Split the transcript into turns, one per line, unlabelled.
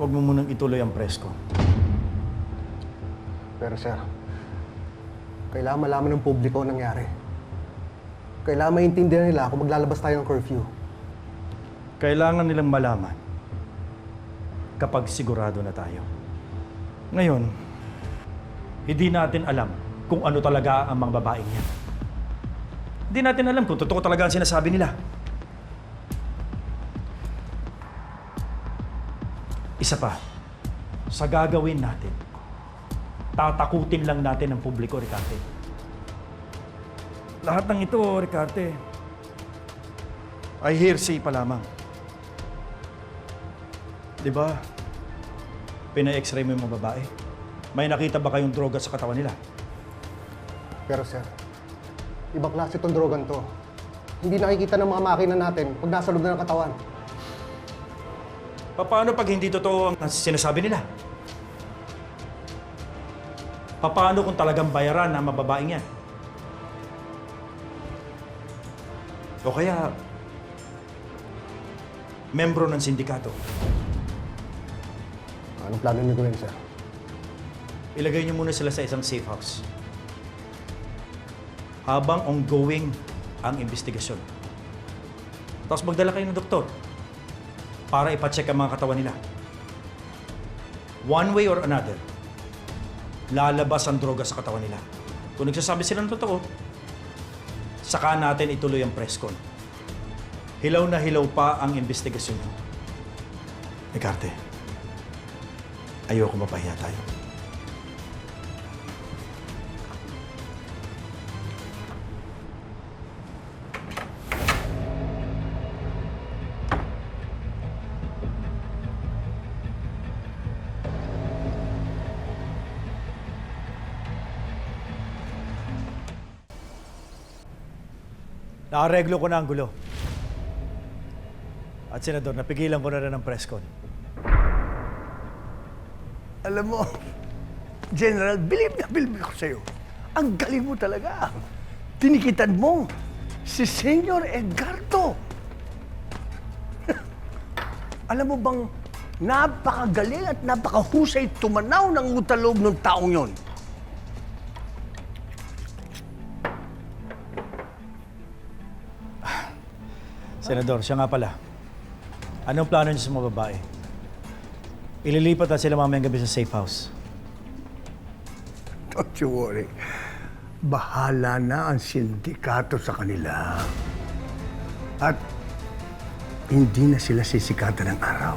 huwag mo munang ituloy ang presko.
Pero sir, kailangan malaman ng publiko ang nangyari. Kailangan maintindihan nila kung maglalabas tayo ng curfew.
Kailangan nilang malaman kapag sigurado na tayo. Ngayon, hindi natin alam kung ano talaga ang mga babaeng yan. Hindi natin alam kung totoo talaga ang sinasabi nila. Isa pa, sa gagawin natin, tatakutin lang natin ang publiko, Ricarte. Lahat ng ito, Ricarte, ay hearsay pa lamang. Di ba? Pina-x-ray mo yung mga babae. May nakita ba kayong droga sa katawan nila?
Pero sir, ibang klase itong drogan to. Hindi nakikita ng mga makina natin pag nasa loob na ng katawan.
Paano pag hindi totoo ang sinasabi nila? Paano kung talagang bayaran ang mababaeng yan? O kaya, membro ng sindikato.
Anong plano niyo gawin, sir?
Ilagay niyo muna sila sa isang safe house. Habang ongoing ang investigasyon. Tapos magdala kayo ng doktor para ipacheck ang mga katawan nila. One way or another, lalabas ang droga sa katawan nila. Kung nagsasabi sila ng totoo, saka natin ituloy ang press con. Hilaw na hilaw pa ang investigasyon niyo. Ricarte, ayoko mapahiya tayo. Naareglo ko na ang gulo. At Senador, napigilan ko na rin ang press con.
Alam mo, General, believe ako sa'yo. Ang galing mo talaga. Tinikitan mo si Senyor Edgardo. Alam mo bang napakagaling at napakahusay tumanaw ng utaloob ng taong yon.
Senador, siya nga pala. Anong plano niyo sa mga babae? Ililipat na sila mamayang gabi sa safe house.
Don't you worry. Bahala na ang sindikato sa kanila. At hindi na sila sisikatan ng araw.